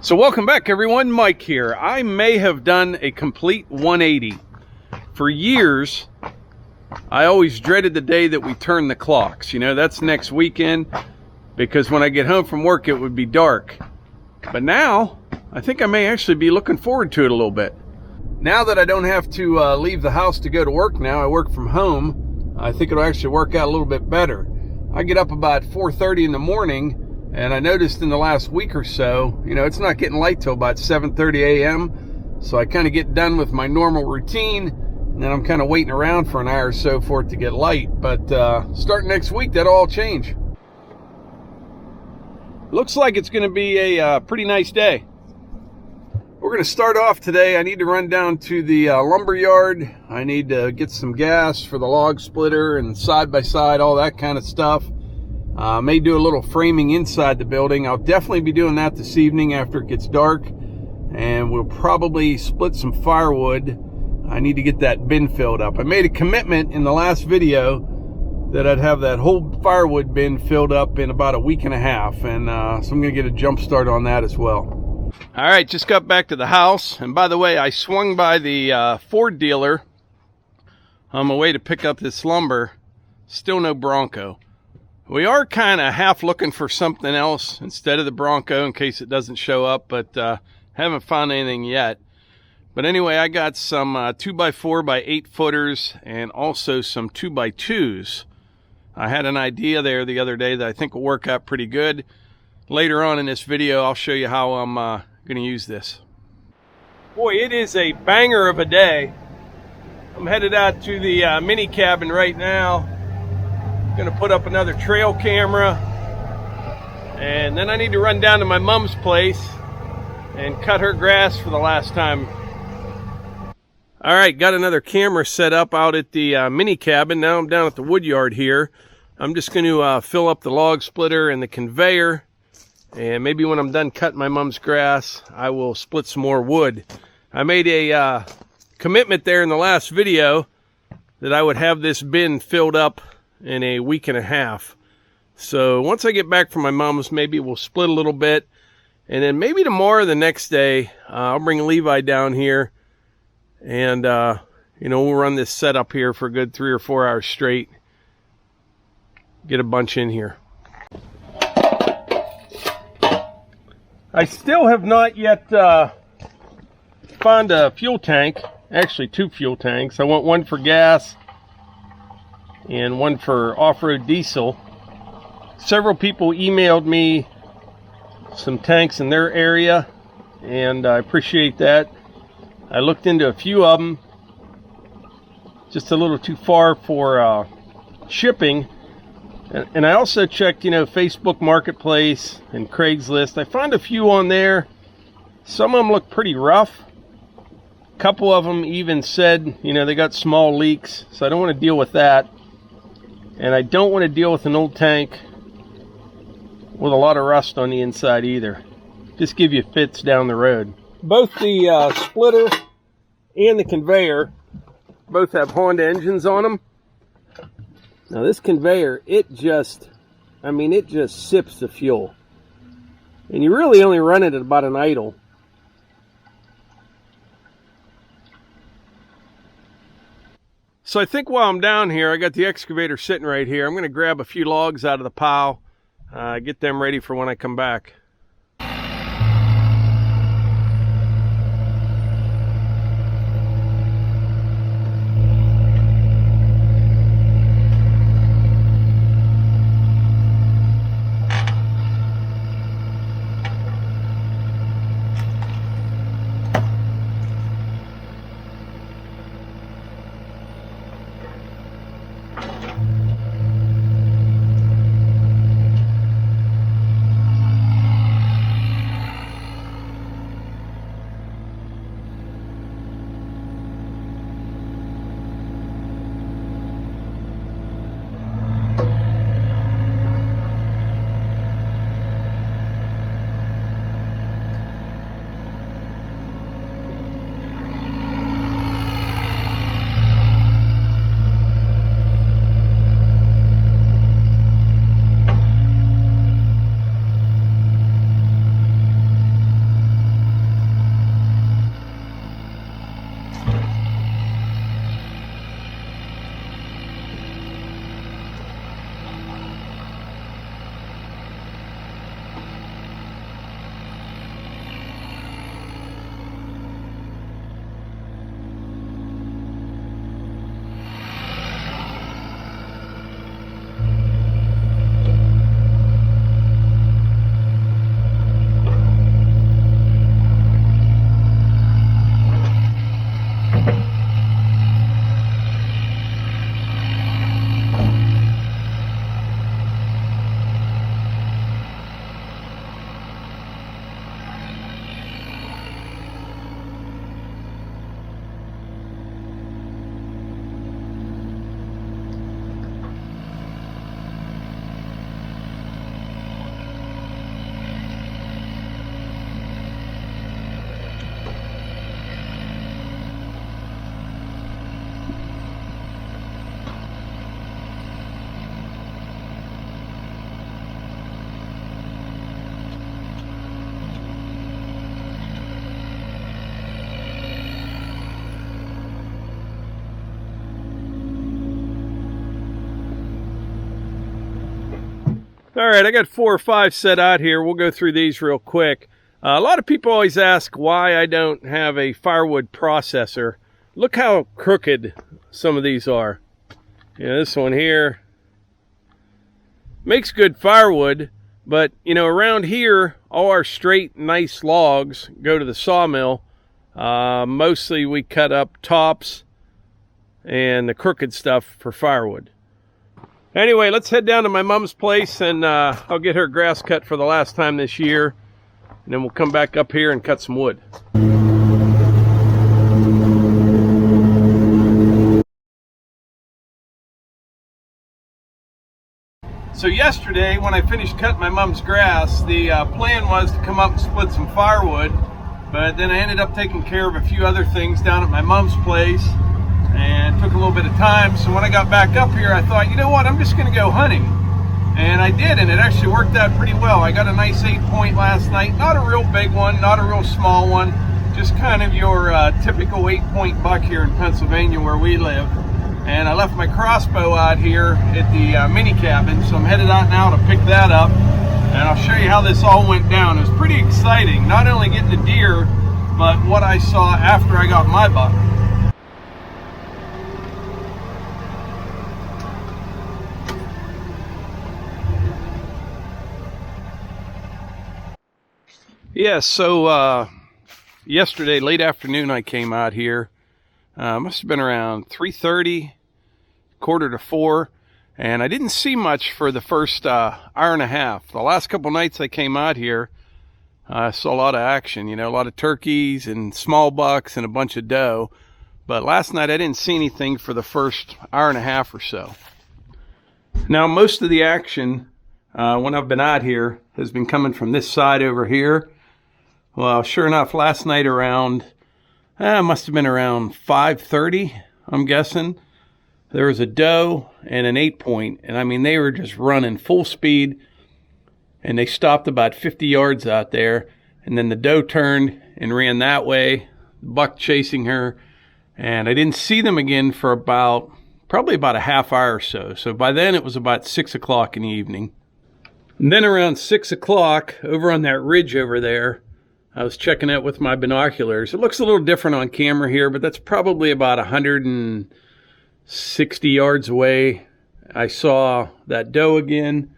So welcome back everyone, Mike here. I may have done a complete 180. For years, I always dreaded the day that we turn the clocks. You know, that's next weekend, because when I get home from work it would be dark. But now, I think I may actually be looking forward to it a little bit. Now that I don't have to leave the house to go to work now, I work from home, I think it'll actually work out a little bit better. I get up about 4:30 in the morning, and I noticed in the last week or so, you know, it's not getting light till about 7:30 a.m. So I kind of get done with my normal routine, and then I'm kind of waiting around for an hour or so for it to get light. But starting next week, that'll all change. Looks like it's going to be a pretty nice day. We're going to start off today. I need to run down to the lumber yard. I need to get some gas for the log splitter and side-by-side, all that kind of stuff. May do a little framing inside the building. I'll definitely be doing that this evening after it gets dark. And we'll probably split some firewood. I need to get that bin filled up. I made a commitment in the last video that I'd have that whole firewood bin filled up in about a week and a half. And so I'm going to get a jump start on that as well. All right, just got back to the house. And by the way, I swung by the Ford dealer on my way to pick up this lumber. Still no Bronco. We are kind of half looking for something else instead of the Bronco in case it doesn't show up, but haven't found anything yet. But anyway, I got some 2x4 by 8 footers and also some 2x2s. I had an idea there the other day that I think will work out pretty good. Later on in this video, I'll show you how I'm going to use this. Boy, it is a banger of a day. I'm headed out to the mini cabin right now. Gonna put up another trail camera, and then I need to run down to my mom's place and cut her grass for the last time. All right, got another camera set up out at the mini cabin. Now I'm down at the wood yard here. I'm just going to fill up the log splitter and the conveyor, and maybe when I'm done cutting my mom's grass, I will split some more wood. I made a commitment there in the last video that I would have this bin filled up in a week and a half. So once I get back from my mom's, maybe we'll split a little bit, and then maybe tomorrow or the next day I'll bring Levi down here, and you know, we'll run this setup here for a good 3 or 4 hours straight, get a bunch in here. I still have not yet found a fuel tank, actually 2 fuel tanks. I want one for gas and one for off-road diesel. Several people emailed me some tanks in their area, and I appreciate that. I looked into a few of them, just a little too far for shipping. And I also checked, you know, Facebook Marketplace and Craigslist. I found a few on there. Some of them look pretty rough. A couple of them even said, you know, they got small leaks, so I don't want to deal with that. And I don't want to deal with an old tank with a lot of rust on the inside either. Just give you fits down the road. Both the splitter and the conveyor both have Honda engines on them. Now this conveyor, it just sips the fuel. And you really only run it at about an idle. So I think while I'm down here, I got the excavator sitting right here. I'm going to grab a few logs out of the pile, get them ready for when I come back. All right, I got 4 or 5 set out here. We'll go through these real quick. A lot of people always ask why I don't have a firewood processor. Look how crooked some of these are. Yeah, this one here makes good firewood, but you know, around here, all our straight, nice logs go to the sawmill. Mostly we cut up tops and the crooked stuff for firewood. Anyway, let's head down to my mom's place and I'll get her grass cut for the last time this year. And then we'll come back up here and cut some wood. So yesterday, when I finished cutting my mom's grass, the plan was to come up and split some firewood. But then I ended up taking care of a few other things down at my mom's place. And took a little bit of time. So when I got back up here, I thought, you know what, I'm just going to go hunting. And I did, and it actually worked out pretty well. I got a nice 8-point last night. Not a real big one, not a real small one. Just kind of your typical 8-point buck here in Pennsylvania where we live. And I left my crossbow out here at the mini cabin, so I'm headed out now to pick that up. And I'll show you how this all went down. It was pretty exciting, not only getting the deer, but what I saw after I got my buck. Yeah, so yesterday, late afternoon, I came out here. Must have been around 3:30, 3:45, and I didn't see much for the first hour and a half. The last couple nights I came out here, I saw a lot of action, you know, a lot of turkeys and small bucks and a bunch of doe. But last night I didn't see anything for the first hour and a half or so. Now, most of the action when I've been out here has been coming from this side over here. Well, sure enough, last night around, must have been around 5:30, I'm guessing, there was a doe and an 8-point, and I mean, they were just running full speed, and they stopped about 50 yards out there, and then the doe turned and ran that way, the buck chasing her, and I didn't see them again for probably about a half hour or so. So by then it was about 6 o'clock in the evening. And then around 6 o'clock, over on that ridge over there, I was checking it with my binoculars. It looks a little different on camera here, but that's probably about 160 yards away. I saw that doe again,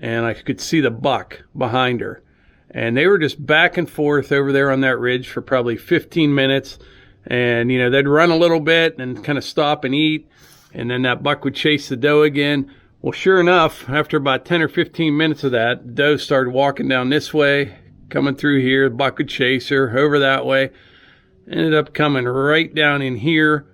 and I could see the buck behind her. And they were just back and forth over there on that ridge for probably 15 minutes. And, you know, they'd run a little bit and kind of stop and eat, and then that buck would chase the doe again. Well, sure enough, after about 10 or 15 minutes of that, the doe started walking down this way, coming through here. The buck would chase her over that way. Ended up coming right down in here.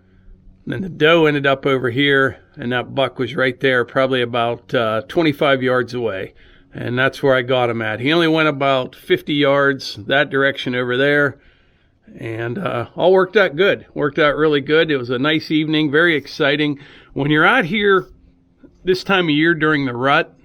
And then the doe ended up over here, and that buck was right there, probably about 25 yards away. And that's where I got him at. He only went about 50 yards that direction over there. And all worked out good. Worked out really good. It was a nice evening, very exciting. When you're out here this time of year during the rut,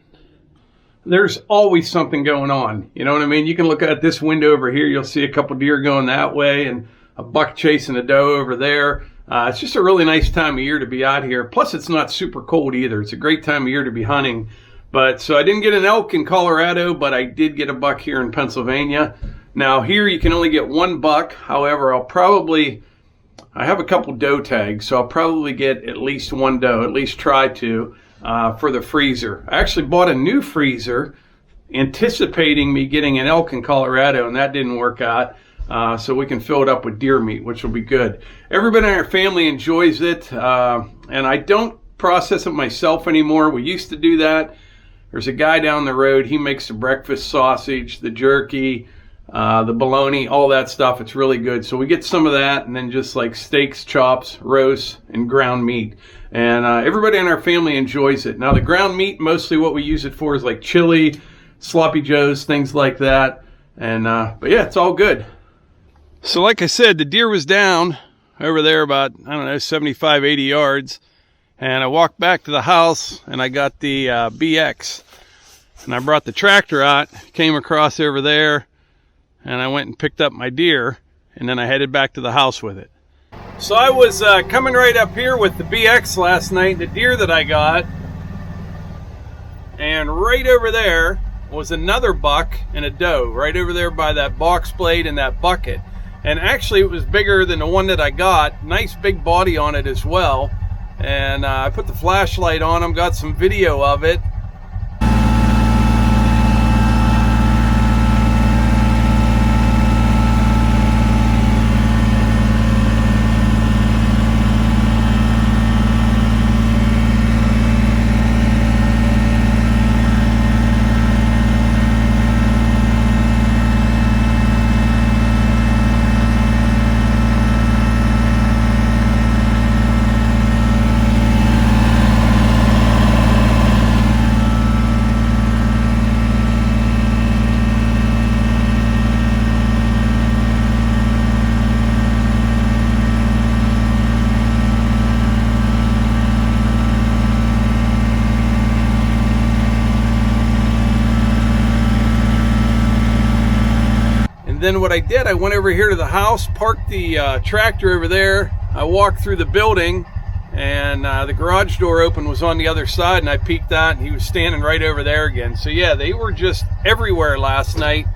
there's always something going on. You know what I mean? You can look at this window over here. You'll see a couple deer going that way and a buck chasing a doe over there. It's just a really nice time of year to be out here. Plus, it's not super cold either. It's a great time of year to be hunting. But so I didn't get an elk in Colorado, but I did get a buck here in Pennsylvania. Now here you can only get one buck. However, I have a couple doe tags, so I'll probably get at least one doe, at least try to, for the freezer. I actually bought a new freezer anticipating me getting an elk in Colorado, and that didn't work out. So we can fill it up with deer meat, which will be good. Everybody in our family enjoys it, and I don't process it myself anymore. We used to do that. There's a guy down the road. He makes the breakfast sausage, the jerky, the bologna, all that stuff. It's really good. So we get some of that, and then just like steaks, chops, roasts, and ground meat. And everybody in our family enjoys it. Now the ground meat, mostly what we use it for is like chili, sloppy joes, things like that. And but yeah, it's all good. So like I said, the deer was down over there about, 75, 80 yards. And I walked back to the house, and I got the BX. And I brought the tractor out, came across over there, and I went and picked up my deer, and then I headed back to the house with it. So I was coming right up here with the BX last night, the deer that I got. and right over there was another buck and a doe, right over there by that box blade and that bucket. And actually it was bigger than the one that I got. Nice big body on it as well. And I put the flashlight on him, got some video of it. Then what I did, I went over here to the house, parked the tractor over there. I walked through the building, and the garage door open was on the other side, and I peeked out, and he was standing right over there again. So yeah, they were just everywhere last night.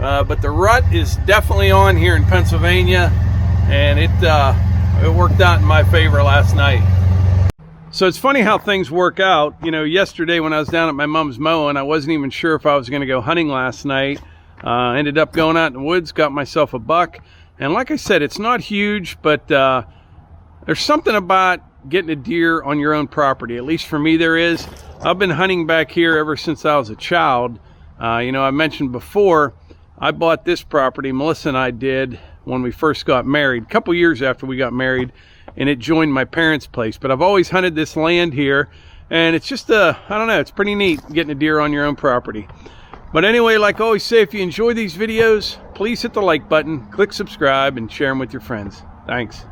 But the rut is definitely on here in Pennsylvania, and it worked out in my favor last night. So it's funny how things work out. You know, yesterday when I was down at my mom's mowing, I wasn't even sure if I was going to go hunting last night. Ended up going out in the woods, got myself a buck. And like I said, it's not huge, but there's something about getting a deer on your own property. At least for me there is. I've been hunting back here ever since I was a child. You know, I mentioned before, I bought this property, Melissa and I did, when we first got married, a couple years after we got married, and it joined my parents' place. But I've always hunted this land here, and it's just, I don't know, it's pretty neat getting a deer on your own property. But anyway, like I always say, if you enjoy these videos, please hit the like button, click subscribe, and share them with your friends. Thanks.